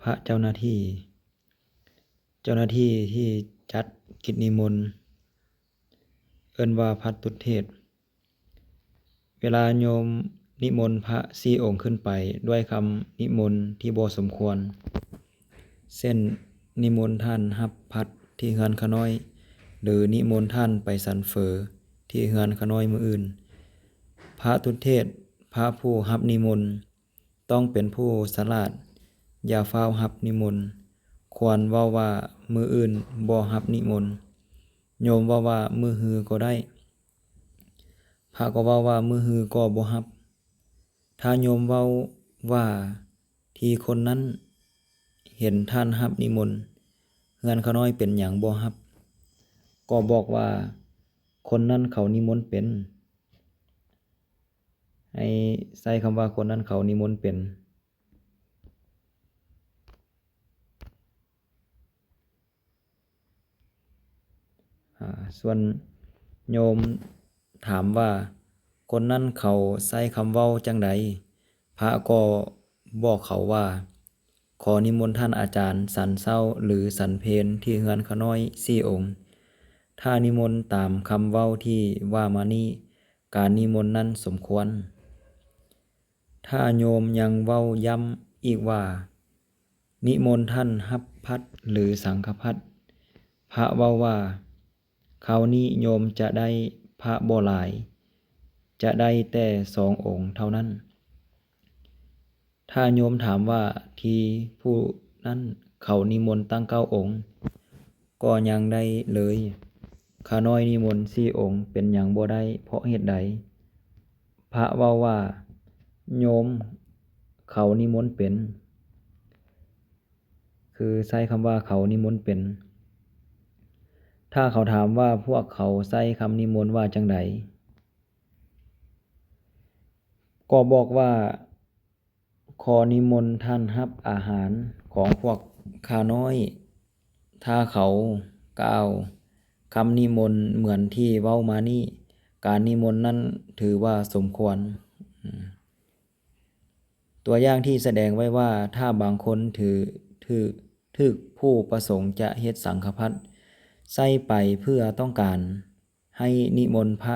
พระเจ้าหน้าที่ที่จัดกิจนิมนต์เอิ้นว่าภัตตุเทศน์เวลาโยมนิมนต์พระ4องค์ขึ้นไปด้วยคำนิมนต์ที่บ่สมควรเช่นนิมนต์ท่านรับพัดที่เฮือนขาน้อยหรือนิมนต์ท่านไปฉันเฝอที่เฮือนขาน้อยมื้ออื่นพระตุเทศน์พระผู้รับนิมนต์ต้องเป็นผู้ฉลาดอย่าฟ้าวรับนิมนต์ควรเว้าว่ามื้ออื่นบ่รับนิมนต์โยมเว้าว่ามื้อฮือก็ได้พระก็เว้าว่ามื้อฮือก็บ่รับถ้าโยมเว้าว่าที่คนนั้นเห็นท่านรับนิมนต์เฮือนขาน้อยเป็นหยังบ่รับก็บอกว่าคนนั้นเขานิมนต์เป็นให้ใช้คำว่าคนนั้นเขานิมนต์เป็นส่วนโยมถามว่าคนนั้นเขาใช้คำเว้าจังใดพระก็บอกเขาว่าขอนิมนต์ท่านอาจารย์สันเช้าหรือสันเพลที่เฮือนขาน้อย4องค์ถ้านิมนต์ตามคำเว้าที่ว่ามานี้การนิมนต์นั้นสมควรถ้าโยมยังเว้าย้ำอีกว่านิมนต์ท่านรับพัดหรือสังฆพัดพระเว้าว่าคราวนี้โยมจะได้พระบ่หลายจะได้แต่2องค์เท่านั้นถ้าโยมถามว่าที่ผู้นั้นเขานิมนต์ตั้ง9องค์ก็ยังได้เลยขาน้อยนิมนต์4องค์เป็นหยังบ่ได้เพราะเหตุใดพระเว้าว่าโยมเขานิมนต์เป็นคือใช้คำว่าเขานิมนต์เป็นถ้าเขาถามว่าพวกเขาใช้คำนิมนต์ว่าจังใดก็บอกว่าขอนิมนต์ท่านรับอาหารของพวกข้าน้อยถ้าเขากล่าวคำนิมนต์เหมือนที่เว้ามานี้การนิมนต์นั้นถือว่าสมควรตัวอย่างที่แสดงไว้ว่าถ้าบางคนถึกผู้ประสงค์จะเฮ็ดสังฆพัดใส่ไปเพื่อต้องการให้นิมนต์พระ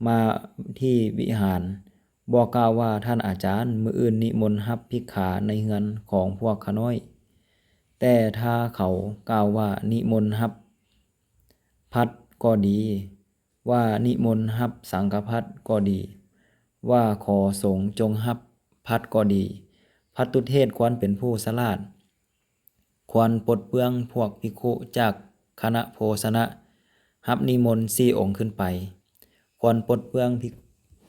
มาที่วิหารบอกกล่าวว่าท่านอาจารย์มื้ออื่นนิมนต์รับภิกขาในเฮือนของพวกขาน้อยแต่ถ้าเขากล่าวว่านิมนต์รับพัดก็ดีว่านิมนต์รับสังฆพัดก็ดีว่าขอสงฆ์จงรับพัดก็ดีภัตตุเทศน์ควรเป็นผู้ฉลาดควรปลดเปลื้องพวกภิกขุจากคณะโภชนะรับนิมนต์4องค์ขึ้นไปควรปลดเปลื้องภิก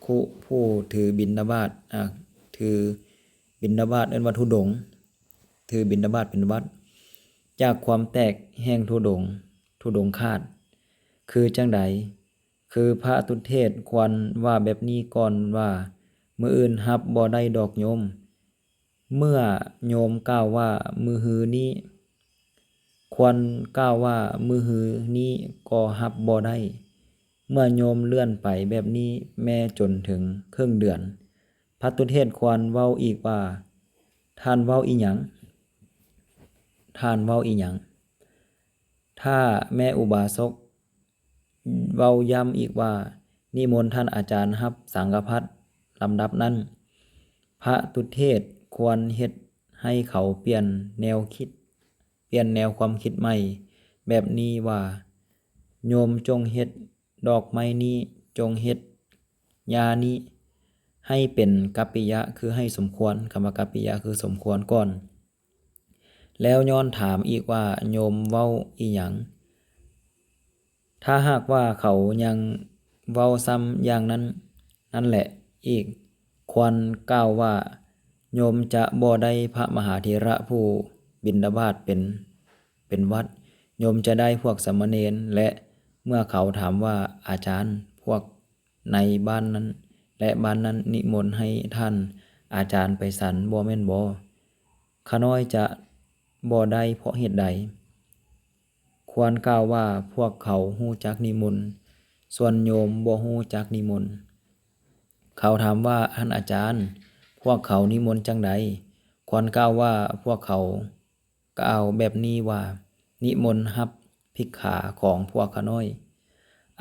ขุผู้ถือบิณฑบาตถือบิณฑบาตเอิ้นว่าธุดงค์ถือบิณฑบาตเป็นวัดจากความแตกแห่งธุดงค์คาดคือจังใดคือพระตุเทศน์ควรว่าแบบนี้ก่อนว่ามื้ออื่นรับบ่ได้ดอกโยมเมื่อโยมกล่าวว่ามื้อฮือนี้ควรกล่าวว่ามื้อฮือนี้ก็รับบ่ได้เมื่อโยมเลื่อนไปแบบนี้แม้จนถึงครึ่งเดือนภัตตุเทศน์ควรเว้าอีกว่าท่านเว้าอิหยังถ้าแม่อุบาสกเว้าย้ำอีกว่านิมนต์ท่านอาจารย์รับสังฆพัดลำดับนั้นพระตุเทศน์ควรเฮ็ดให้เขาเปลี่ยนแนวความคิดใหม่แบบนี้ว่าโยมจงเฮ็ดดอกไม้นี้จงเฮ็ดยานี้ให้เป็นกัปปิยะคือให้สมควรคำว่ากัปปิยะคือสมควรก่อนแล้วย้อนถามอีกว่าโยมเว้าอิหยังถ้าหากว่าเขายังเว้าซ้ำอย่างนั้นนั่นแหละอีกควรกล่าวว่าโยมจะบ่ได้พระมหาเถระผู้บิณฑบาตเป็นวัดโยมจะได้พวกสามเณรและเมื่อเขาถามว่าอาจารย์พวกในบ้านนั้นและบ้านนั้นนิมนต์ให้ท่านอาจารย์ไปฉันบ่แม่นบ่ข้าน้อยจะบ่ได้เพราะเหตุใดควรกล่าวว่าพวกเขาฮู้จักนิมนต์ส่วนโยมบ่ฮู้จักนิมนต์เขาถามว่าท่านอาจารย์พวกเขานิมนต์จังใด ควรกล่าวว่าพวกเขากล่าวแบบนี้ว่า นิมนต์รับภิกขาของพวกข้าน้อย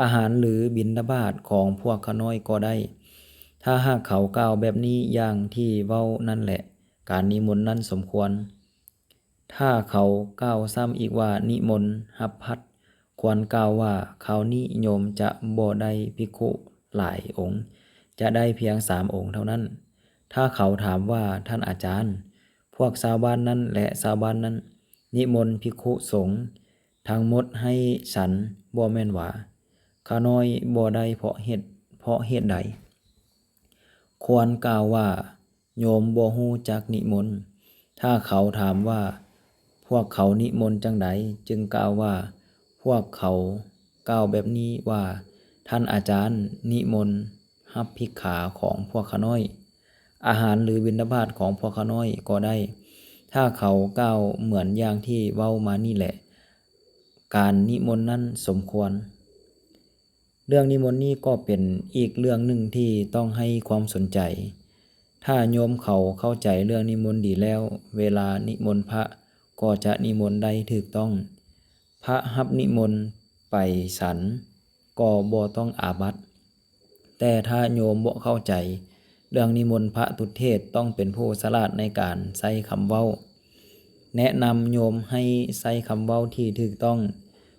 อาหารหรือบิณฑบาตของพวกข้าน้อยก็ได้ ถ้าหากเขากล่าวแบบนี้อย่างที่เว้านั่นแหละ การนิมนต์นั้นสมควร ถ้าเขากล่าวซ้ำอีกว่านิมนต์รับพัด ควรกล่าวว่าคราวนี้โยมจะบ่ได้ภิกขุหลายองค์ จะได้เพียง3 องค์เท่านั้น ถ้าเขาถามว่าท่านอาจารย์ พวกชาวบ้านนั้นและชาวบ้านนั้น นิมนต์ภิกขุสงฆ์ทั้งหมดให้ฉันบ่แม่นว่าข้าน้อยบ่ได้เพราะเหตุใด ควรกล่าวว่าโยมบ่ฮู้จักนิมนต์ ถ้าเขาถามว่าพวกเขานิมนต์จังใด จึงกล่าวว่าพวกเขากล่าวแบบนี้ว่าท่านอาจารย์นิมนต์รับภิกขาของพวกข้าน้อย อาหารหรือบิณฑบาตของพวกข้าน้อยก็ได้ ถ้าเขากล่าวเหมือนอย่างที่เว้ามานี่แหละ การนิมนต์นั้นสมควร เรื่องนิมนต์นี้ก็เป็นอีกเรื่องหนึ่งที่ต้องให้ความสนใจ ถ้าโยมเขาเข้าใจเรื่องนิมนต์ดีแล้ว เวลานิมนต์พระก็จะนิมนต์ได้ถูกต้อง พระรับนิมนต์ไปฉันก็บ่ต้องอาบัติ แต่ถ้าโยมบ่เข้าใจ เรื่องนิมนต์พระทุเทศต้องเป็นผู้ฉลาดในการใช้คำเว้า แนะนำโยมให้ใช้คำเว้าที่ถูกต้อง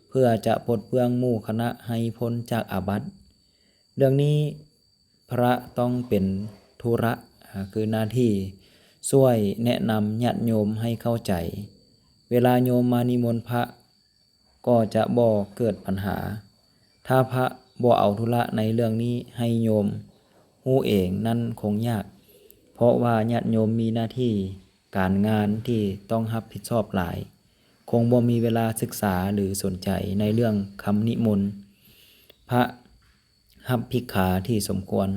เพื่อจะปลดเปลื้องหมู่คณะให้พ้นจากอาบัติ เรื่องนี้พระต้องเป็นธุระคือหน้าที่ช่วยแนะนำญาติโยมให้เข้าใจ เวลาโยมมานิมนต์พระก็จะบ่เกิดปัญหา ถ้าพระบ่เอาธุระในเรื่องนี้ให้โยมฮู้เองนั่นคงยาก เพราะว่าญาติโยมมีหน้าที่การงานที่ต้องรับผิดชอบหลาย คงบ่มีเวลาศึกษาหรือสนใจในเรื่องคำนิมนต์พระรับภิกขาที่สมควร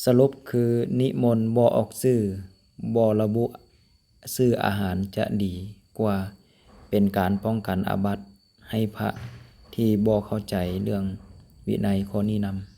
สรุปคือนิมนต์บ่ออกชื่อบ่ระบุชื่ออาหารจะดีกว่า เป็นการป้องกันอาบัติให้พระที่บ่เข้าใจเรื่องวินัยข้อนี้นำ